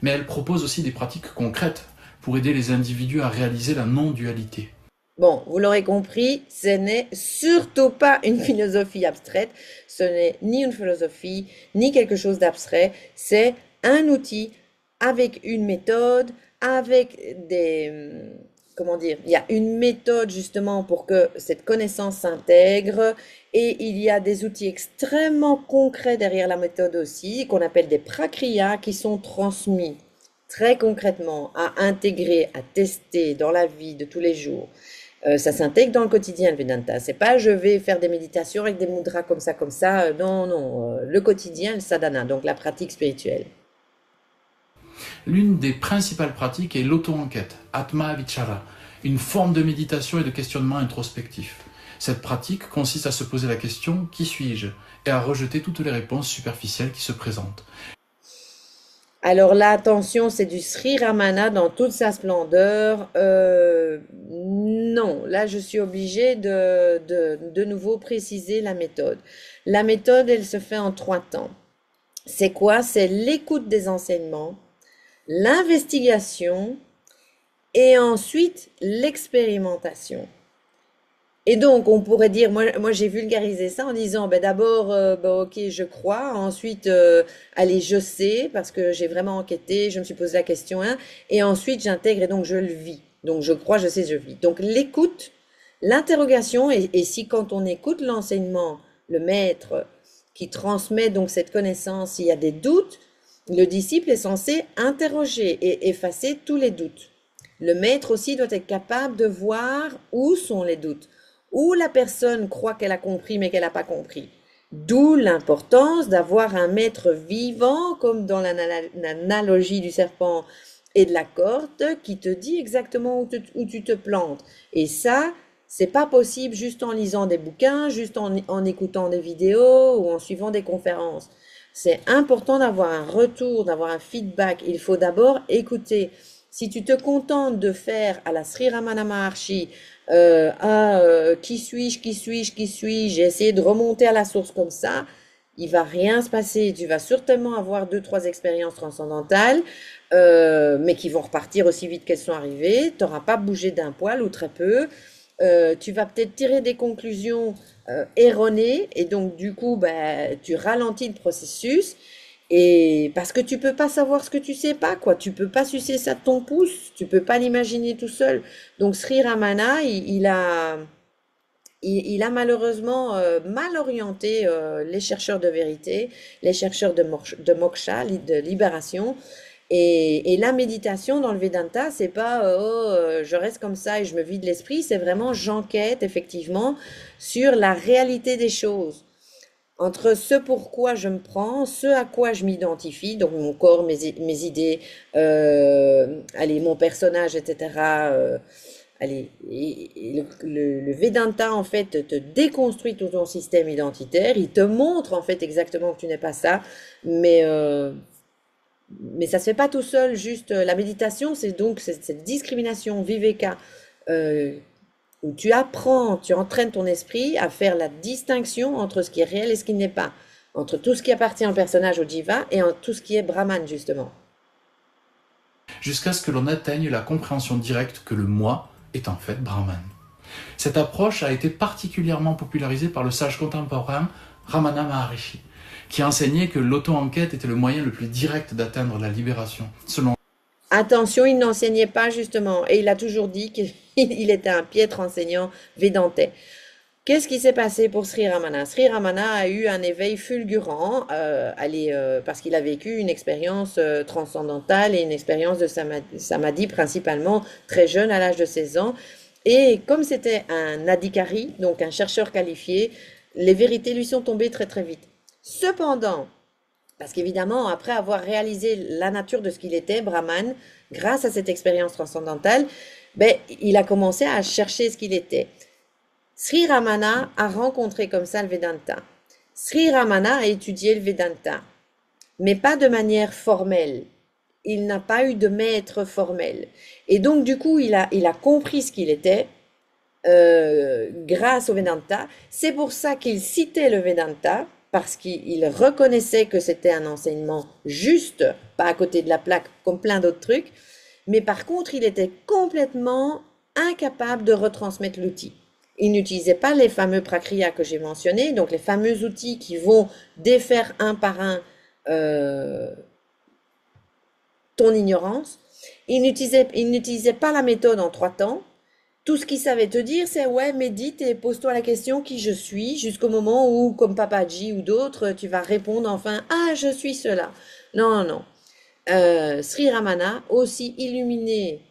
mais elle propose aussi des pratiques concrètes pour aider les individus à réaliser la non-dualité. Bon, vous l'aurez compris, ce n'est surtout pas une philosophie abstraite, ce n'est ni une philosophie, ni quelque chose d'abstrait, c'est un outil avec une méthode, avec comment dire, il y a une méthode justement pour que cette connaissance s'intègre et il y a des outils extrêmement concrets derrière la méthode aussi, qu'on appelle des prakriyas qui sont transmis très concrètement à intégrer, à tester dans la vie de tous les jours. Ça s'intègre dans le quotidien, le Vedanta. C'est pas je vais faire des méditations avec des mudras comme ça. Non, non. Le quotidien, le sadhana, donc la pratique spirituelle. L'une des principales pratiques est l'auto-enquête, Atma Vichara, une forme de méditation et de questionnement introspectif. Cette pratique consiste à se poser la question « Qui suis-je ?» et à rejeter toutes les réponses superficielles qui se présentent. Alors là, attention, c'est du Sri Ramana dans toute sa splendeur. Non, là, je suis obligée de nouveau préciser la méthode. La méthode, elle se fait en 3 temps. C'est quoi? C'est l'écoute des enseignements, l'investigation et ensuite l'expérimentation. Et donc, on pourrait dire, moi j'ai vulgarisé ça en disant, d'abord, ok, je crois, ensuite, allez, je sais, parce que j'ai vraiment enquêté, je me suis posé la question, hein, et ensuite j'intègre et donc je le vis. Donc je crois, je sais, je vis. Donc l'écoute, l'interrogation, et si quand on écoute l'enseignement, le maître qui transmet donc cette connaissance, il y a des doutes, le disciple est censé interroger et effacer tous les doutes. Le maître aussi doit être capable de voir où sont les doutes, où la personne croit qu'elle a compris mais qu'elle n'a pas compris. D'où l'importance d'avoir un maître vivant, comme dans l'analogie du serpent et de la corde, qui te dit exactement où tu te plantes. Et ça, c'est pas possible juste en lisant des bouquins, juste en écoutant des vidéos ou en suivant des conférences. C'est important d'avoir un retour, d'avoir un feedback. Il faut d'abord écouter. Si tu te contentes de faire à la Sri Ramana Maharshi, qui suis-je, j'ai essayé de remonter à la source comme ça, il va rien se passer. Tu vas certainement avoir 2, 3 expériences transcendantales, mais qui vont repartir aussi vite qu'elles sont arrivées. Tu n'auras pas bougé d'un poil ou très peu. Tu vas peut-être tirer des conclusions erronées et donc du coup, ben, tu ralentis le processus. Et parce que tu peux pas savoir ce que tu sais pas, quoi. Tu peux pas sucer ça de ton pouce. Tu peux pas l'imaginer tout seul. Donc Sri Ramana, il a malheureusement mal orienté les chercheurs de vérité, les chercheurs de moksha, de libération. Et la méditation dans le Vedanta, c'est pas je reste comme ça et je me vide l'esprit, c'est vraiment j'enquête effectivement sur la réalité des choses entre ce pourquoi je me prends, ce à quoi je m'identifie, donc mon corps, mes idées, allez, mon personnage, etc. Allez, et le Vedanta, en fait, te déconstruit tout ton système identitaire, il te montre, en fait, exactement que tu n'es pas ça, mais ça se fait pas tout seul, juste la méditation, c'est donc cette discrimination, viveka, euh, où tu apprends, tu entraînes ton esprit à faire la distinction entre ce qui est réel et ce qui n'est pas, entre tout ce qui appartient au personnage, au jiva, et en tout ce qui est brahman, justement. Jusqu'à ce que l'on atteigne la compréhension directe que le moi est en fait Brahman. Cette approche a été particulièrement popularisée par le sage contemporain Ramana Maharishi, qui enseignait que l'auto-enquête était le moyen le plus direct d'atteindre la libération. Selon Attention, il n'enseignait pas justement, et il a toujours dit qu'il était un piètre enseignant védantais. Qu'est-ce qui s'est passé pour Sri Ramana? Sri Ramana a eu un éveil fulgurant, parce qu'il a vécu une expérience transcendantale et une expérience de samadhi principalement très jeune, à l'âge de 16 ans. Et comme c'était un adhikari, donc un chercheur qualifié, les vérités lui sont tombées très très vite. Cependant, parce qu'évidemment, après avoir réalisé la nature de ce qu'il était, Brahman, grâce à cette expérience transcendantale, ben, il a commencé à chercher ce qu'il était. Sri Ramana a rencontré comme ça le Vedanta. Sri Ramana a étudié le Vedanta, mais pas de manière formelle. Il n'a pas eu de maître formel. Et donc, du coup, il a compris ce qu'il était grâce au Vedanta. C'est pour ça qu'il citait le Vedanta, parce qu'il reconnaissait que c'était un enseignement juste, pas à côté de la plaque comme plein d'autres trucs, mais par contre, il était complètement incapable de retransmettre l'outil. Il n'utilisait pas les fameux prakriyas que j'ai mentionnés, donc les fameux outils qui vont défaire un par un ton ignorance. Il n'utilisait pas la méthode en 3 temps. Tout ce qu'il savait te dire, c'est ouais, médite et pose-toi la question qui je suis, jusqu'au moment où, comme Papaji ou d'autres, tu vas répondre enfin ah, je suis cela. Non, non. Sri Ramana, aussi illuminé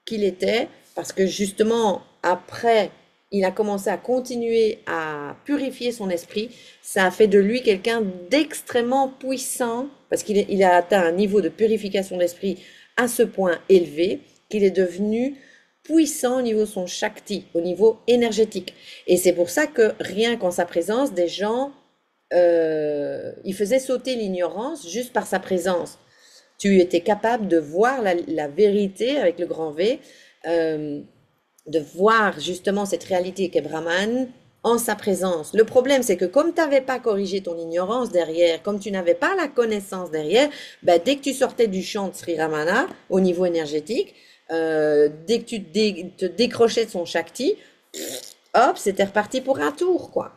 qu'il était, parce que justement, après, il a commencé à continuer à purifier son esprit, ça a fait de lui quelqu'un d'extrêmement puissant, parce qu'il a atteint un niveau de purification d'esprit à ce point élevé, qu'il est devenu puissant au niveau de son shakti, au niveau énergétique. Et c'est pour ça que rien qu'en sa présence, des gens, il faisait sauter l'ignorance juste par sa présence. Tu étais capable de voir la vérité avec le grand V, de voir justement cette réalité qu'est Brahman en sa présence. Le problème, c'est que comme tu n'avais pas corrigé ton ignorance derrière, comme tu n'avais pas la connaissance derrière, ben, dès que tu sortais du champ de Sri Ramana, au niveau énergétique, dès que tu te décrochais de son Shakti, hop, c'était reparti pour un tour, quoi.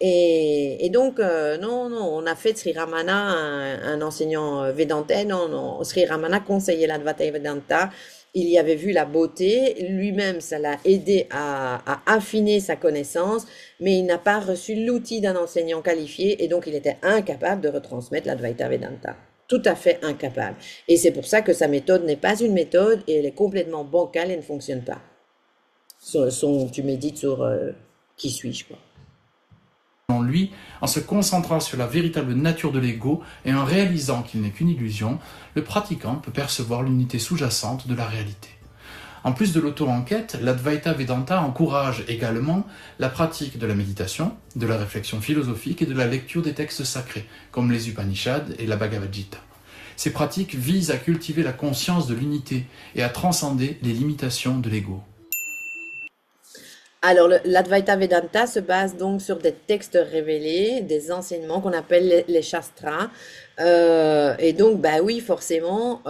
Et donc, non, non, on a fait de Sri Ramana un enseignant védantais, non, non, Sri Ramana conseillait l'Advaita Vedanta, il y avait vu la beauté, lui-même, ça l'a aidé à affiner sa connaissance, mais il n'a pas reçu l'outil d'un enseignant qualifié et donc il était incapable de retransmettre l'Advaita Vedanta. Tout à fait incapable. Et c'est pour ça que sa méthode n'est pas une méthode et elle est complètement bancale et ne fonctionne pas. Tu médites sur qui suis-je, quoi. En lui, en se concentrant sur la véritable nature de l'ego et en réalisant qu'il n'est qu'une illusion, le pratiquant peut percevoir l'unité sous-jacente de la réalité. En plus de l'auto-enquête, l'Advaita Vedanta encourage également la pratique de la méditation, de la réflexion philosophique et de la lecture des textes sacrés, comme les Upanishads et la Bhagavad Gita. Ces pratiques visent à cultiver la conscience de l'unité et à transcender les limitations de l'ego. Alors, l'Advaita Vedanta se base donc sur des textes révélés, des enseignements qu'on appelle les Shastras. Et donc, bah oui, forcément,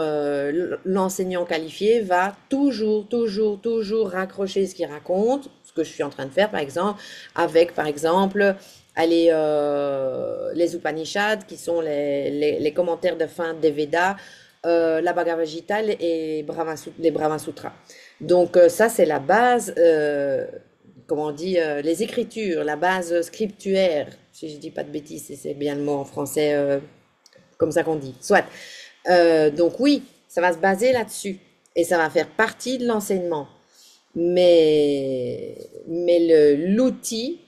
l'enseignant qualifié va toujours raccrocher ce qu'il raconte, ce que je suis en train de faire, par exemple, avec, par exemple, allez, les Upanishads, qui sont les commentaires de fin des Védas, la Bhagavad Gita et les Brahma Sutras. Donc, ça, c'est la base. Comment on dit, les écritures, la base scriptuaire, si je dis pas de bêtises, c'est bien le mot en français, comme ça qu'on dit, soit. Donc oui, ça va se baser là-dessus et ça va faire partie de l'enseignement. Mais l'outil,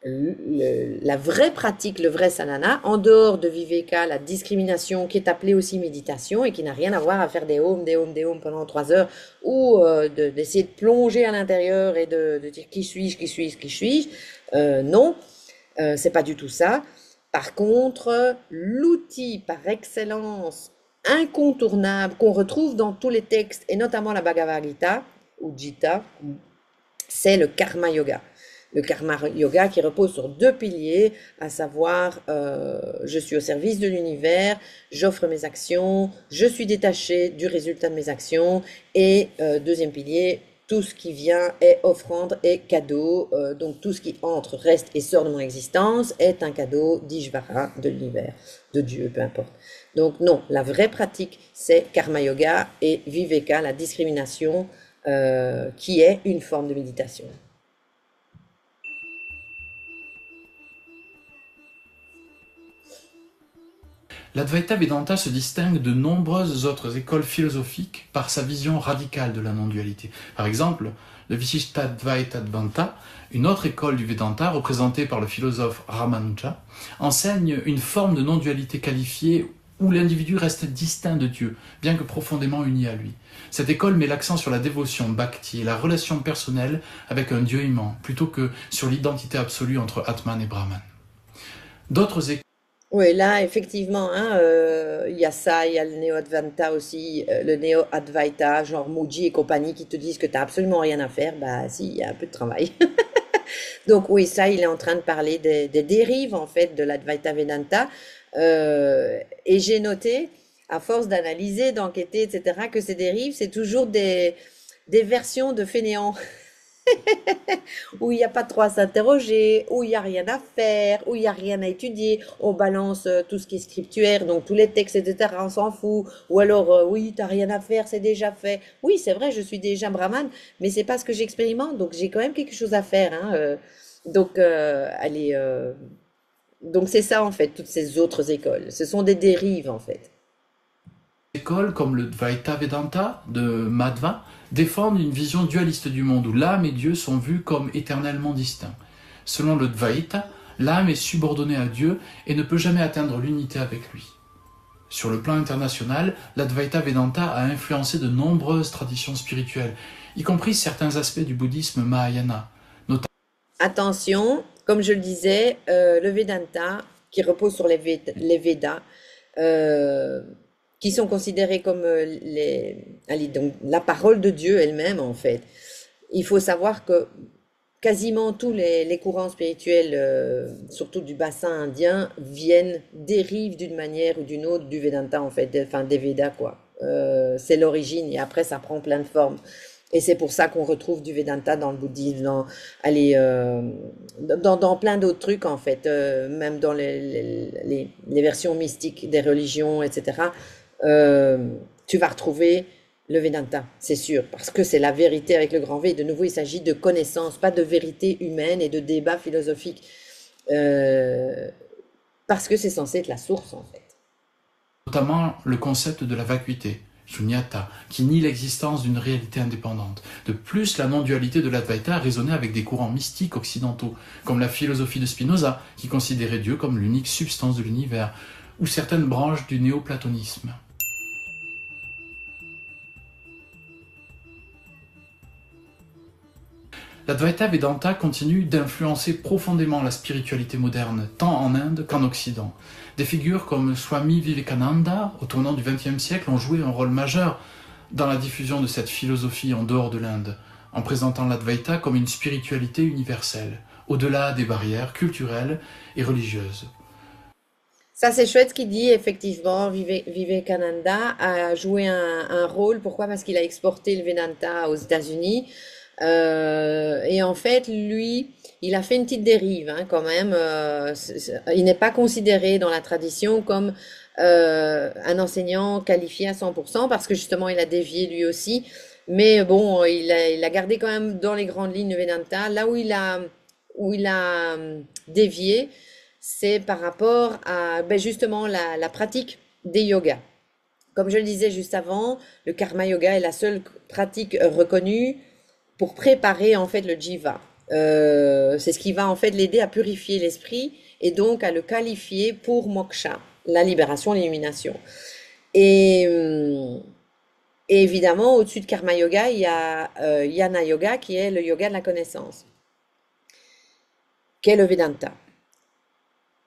la vraie pratique, le vrai sadhana, en dehors de Viveka, la discrimination qui est appelée aussi méditation et qui n'a rien à voir à faire des ohms pendant 3 heures ou d'essayer de plonger à l'intérieur et de dire qui suis-je, non, c'est pas du tout ça. Par contre, l'outil par excellence incontournable qu'on retrouve dans tous les textes et notamment la Bhagavad Gita ou Gita, c'est le karma yoga. Le karma yoga qui repose sur 2 piliers, à savoir je suis au service de l'univers, j'offre mes actions, je suis détaché du résultat de mes actions, et deuxième pilier, tout ce qui vient est offrande et cadeau, donc tout ce qui entre, reste et sort de mon existence est un cadeau d'Ishvara, de l'univers, de Dieu, peu importe. Donc non, la vraie pratique c'est karma yoga et viveka, la discrimination, qui est une forme de méditation. L'Advaita Vedanta se distingue de nombreuses autres écoles philosophiques par sa vision radicale de la non-dualité. Par exemple, le Vishishtadvaita, une autre école du Vedanta représentée par le philosophe Ramanuja, enseigne une forme de non-dualité qualifiée où l'individu reste distinct de Dieu, bien que profondément uni à lui. Cette école met l'accent sur la dévotion bhakti et la relation personnelle avec un Dieu aimant, plutôt que sur l'identité absolue entre Atman et Brahman. D'autres écoles Oui, là, effectivement, hein, il y a ça, il y a le néo-advaita aussi, le néo-advaita, genre Muji et compagnie, qui te disent que tu n'as absolument rien à faire. Bah, si, il y a un peu de travail. Donc, oui, ça, il est en train de parler des dérives, en fait, de l'Advaita Vedanta. Et j'ai noté, à force d'analyser, d'enquêter, etc., que ces dérives, c'est toujours des versions de fainéants. Où il n'y a pas trop à s'interroger, où il n'y a rien à faire, où il n'y a rien à étudier, on balance tout ce qui est scriptuaire, donc tous les textes, etc., on s'en fout, ou alors, oui, t'as rien à faire, c'est déjà fait. Oui, c'est vrai, je suis déjà brahman, mais c'est pas ce que j'expérimente, donc j'ai quand même quelque chose à faire, hein, donc, allez, donc c'est ça, en fait, toutes ces autres écoles. Ce sont des dérives, en fait. écoles comme le Dvaita Vedanta de Madhva défendent une vision dualiste du monde où l'âme et Dieu sont vus comme éternellement distincts. Selon le Dvaita, l'âme est subordonnée à Dieu et ne peut jamais atteindre l'unité avec lui. Sur le plan international, l'Advaita Vedanta a influencé de nombreuses traditions spirituelles, y compris certains aspects du bouddhisme Mahayana. Attention, comme je le disais, le Vedanta, qui repose sur les Védas, euh, qui sont considérés comme allez, donc, la parole de Dieu elle-même, en fait. Il faut savoir que quasiment tous les courants spirituels, surtout du bassin indien, dérivent d'une manière ou d'une autre du Vedanta, en fait, enfin des Védas, quoi. C'est l'origine, et après ça prend plein de formes. Et c'est pour ça qu'on retrouve du Vedanta dans le bouddhisme, allez, dans plein d'autres trucs, en fait, même dans les versions mystiques des religions, etc. Tu vas retrouver le Vedanta, c'est sûr, parce que c'est la vérité avec le grand V. De nouveau, il s'agit de connaissances, pas de vérité humaine et de débat philosophique, euh, parce que c'est censé être la source en fait. Notamment le concept de la vacuité, shunyata, qui nie l'existence d'une réalité indépendante. De plus, la non-dualité de l'Advaita a résonné avec des courants mystiques occidentaux, comme la philosophie de Spinoza, qui considérait Dieu comme l'unique substance de l'univers, ou certaines branches du néoplatonisme. L'Advaita Vedanta continue d'influencer profondément la spiritualité moderne, tant en Inde qu'en Occident. Des figures comme Swami Vivekananda, au tournant du XXe siècle, ont joué un rôle majeur dans la diffusion de cette philosophie en dehors de l'Inde, en présentant l'Advaita comme une spiritualité universelle, au-delà des barrières culturelles et religieuses. Ça, c'est chouette ce qu'il dit, effectivement. Vivekananda a joué un rôle. Pourquoi? Parce qu'il a exporté le Vedanta aux États-Unis. Et en fait, lui, il a fait une petite dérive, hein, quand même. Il n'est pas considéré dans la tradition comme un enseignant qualifié à 100% parce que justement, il a dévié lui aussi. Mais bon, il a gardé quand même dans les grandes lignes le Vedanta. Là où il a dévié, c'est par rapport à ben justement la pratique des yogas. Comme je le disais juste avant, le karma yoga est la seule pratique reconnue pour préparer en fait le jiva. C'est ce qui va en fait l'aider à purifier l'esprit et donc à le qualifier pour moksha, la libération, l'illumination. Et, et évidemment, au-dessus de karma yoga, il y a yana yoga qui est le yoga de la connaissance, qui est le Vedanta.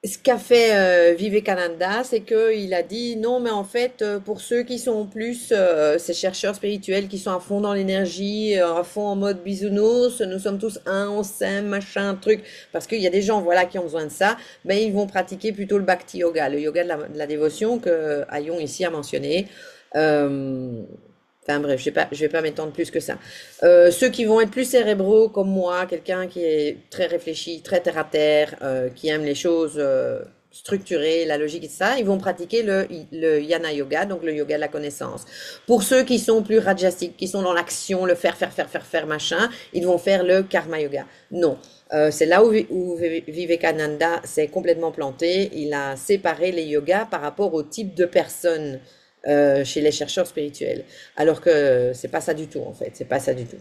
Ce qu'a fait Vivekananda, c'est qu'il a dit non, mais en fait, pour ceux qui sont plus ces chercheurs spirituels qui sont à fond dans l'énergie, à fond en mode bisounours, nous sommes tous un, on s'aime, machin, truc, parce qu'il y a des gens, voilà, qui ont besoin de ça, ben ils vont pratiquer plutôt le bhakti yoga, le yoga de la dévotion que Ayon ici a mentionné. Euh, Enfin bref, je vais pas m'étendre plus que ça. Ceux qui vont être plus cérébraux comme moi, quelqu'un qui est très réfléchi, très terre à terre, qui aime les choses structurées, la logique et ça, ils vont pratiquer le yana yoga, donc le yoga de la connaissance. Pour ceux qui sont plus rajasiques, qui sont dans l'action, le faire, machin, ils vont faire le karma yoga. Non. C'est là où Vivekananda s'est complètement planté. Il a séparé les yogas par rapport au type de personnes chez les chercheurs spirituels. Alors que c'est pas ça du tout, en fait. C'est pas ça du tout.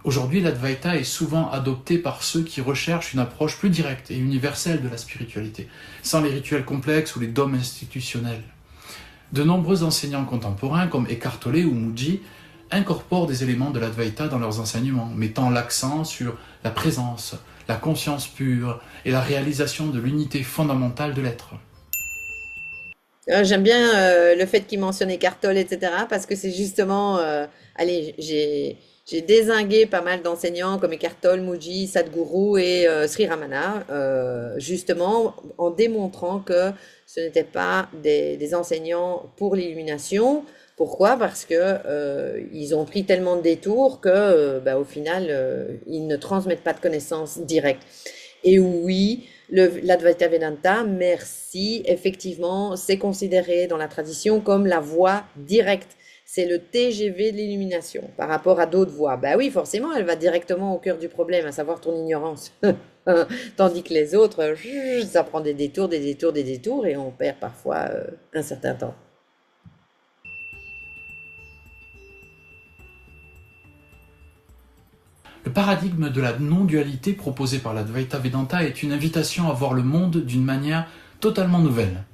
Aujourd'hui, l'Advaita est souvent adopté par ceux qui recherchent une approche plus directe et universelle de la spiritualité, sans les rituels complexes ou les dogmes institutionnels. De nombreux enseignants contemporains, comme Eckhart Tolle ou Mooji, incorporent des éléments de l'Advaita dans leurs enseignements, mettant l'accent sur la présence, la conscience pure et la réalisation de l'unité fondamentale de l'être. J'aime bien le fait qu'il mentionne Eckhart Tolle, etc. Parce que c'est justement, allez, j'ai dézingué pas mal d'enseignants comme Eckhart Tolle, Mooji, Sadhguru et Sri Ramana, justement en démontrant que ce n'étaient pas des enseignants pour l'illumination. Pourquoi? Parce que ils ont pris tellement de détours que, bah, au final, ils ne transmettent pas de connaissances directes. Et oui, l'Advaita Vedanta, merci, effectivement, c'est considéré dans la tradition comme la voie directe. C'est le TGV de l'illumination par rapport à d'autres voies. Ben oui, forcément, elle va directement au cœur du problème, à savoir ton ignorance. Tandis que les autres, ça prend des détours, des détours, des détours, et on perd parfois un certain temps. Le paradigme de la non-dualité proposé par l'Advaita Vedanta est une invitation à voir le monde d'une manière totalement nouvelle.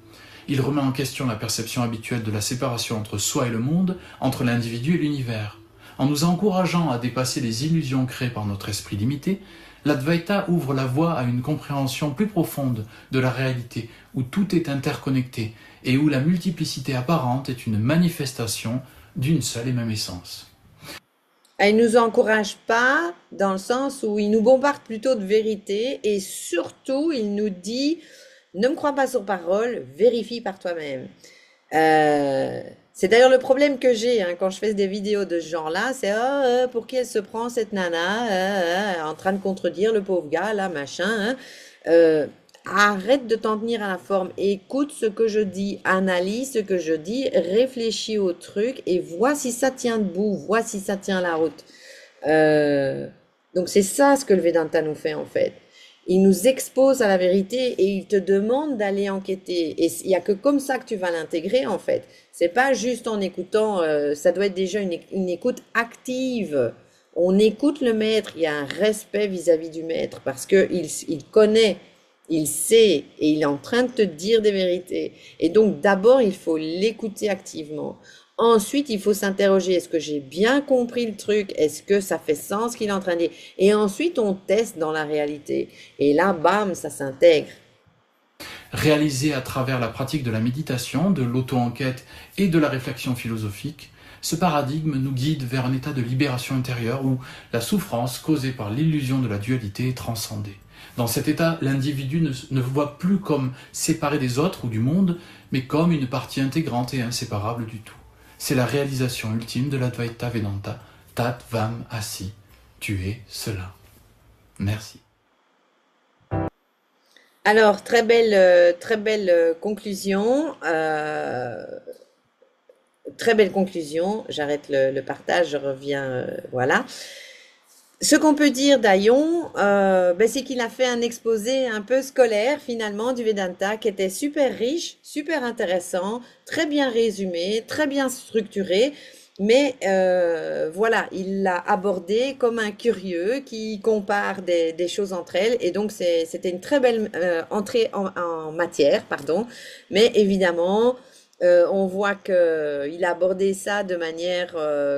Il remet en question la perception habituelle de la séparation entre soi et le monde, entre l'individu et l'univers. En nous encourageant à dépasser les illusions créées par notre esprit limité, l'Advaita ouvre la voie à une compréhension plus profonde de la réalité, où tout est interconnecté et où la multiplicité apparente est une manifestation d'une seule et même essence. Elle ne nous encourage pas dans le sens où il nous bombarde plutôt de vérité et surtout il nous dit ne me crois pas sur parole, vérifie par toi-même. C'est d'ailleurs le problème que j'ai hein, quand je fais des vidéos de ce genre-là, c'est pour qui elle se prend cette nana en train de contredire le pauvre gars là machin. Hein. Arrête de t'en tenir à la forme. Écoute ce que je dis, analyse ce que je dis, réfléchis au truc et vois si ça tient debout, vois si ça tient la route. Euh, donc c'est ça ce que le Vedanta nous fait en fait. Il nous expose à la vérité et il te demande d'aller enquêter. Et il n'y a que comme ça que tu vas l'intégrer en fait. C'est pas juste en écoutant, ça doit être déjà une écoute active. On écoute le maître, il y a un respect vis-à-vis du maître parce que il connaît, il sait et il est en train de te dire des vérités. Et donc d'abord, il faut l'écouter activement. Ensuite, il faut s'interroger, est-ce que j'ai bien compris le truc? Est-ce que ça fait sens ce qu'il est en train de dire? Et ensuite, on teste dans la réalité. Et là, bam, ça s'intègre. Réalisé à travers la pratique de la méditation, de l'auto-enquête et de la réflexion philosophique, ce paradigme nous guide vers un état de libération intérieure où la souffrance causée par l'illusion de la dualité est transcendée. Dans cet état, l'individu ne voit plus comme séparé des autres ou du monde, mais comme une partie intégrante et inséparable du tout. C'est la réalisation ultime de l'Advaita Vedanta, Tat Vam Asi. Tu es cela. Merci. Alors, très belle conclusion. Très belle conclusion. J'arrête le partage, je reviens. Voilà. Ce qu'on peut dire d'Ayon, ben, c'est qu'il a fait un exposé un peu scolaire finalement du Vedanta qui était super riche, super intéressant, très bien résumé, très bien structuré. Mais voilà, il l'a abordé comme un curieux qui compare des choses entre elles. Et donc c'était une très belle entrée en matière, pardon. Mais évidemment, on voit que il a abordé ça de manière,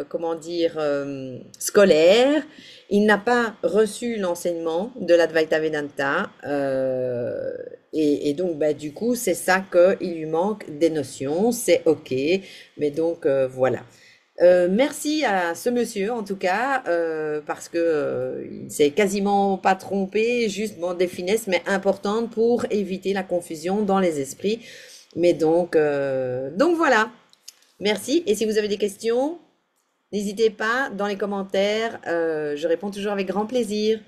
comment dire, scolaire. Il n'a pas reçu l'enseignement de l'Advaita Vedanta et donc bah, du coup c'est ça qu'il lui manque des notions, c'est ok, mais donc voilà. Merci à ce monsieur en tout cas parce que il s'est quasiment pas trompé, juste bon, des finesses mais importantes pour éviter la confusion dans les esprits. Mais donc voilà. Merci. Et si vous avez des questions, n'hésitez pas dans les commentaires. Je réponds toujours avec grand plaisir.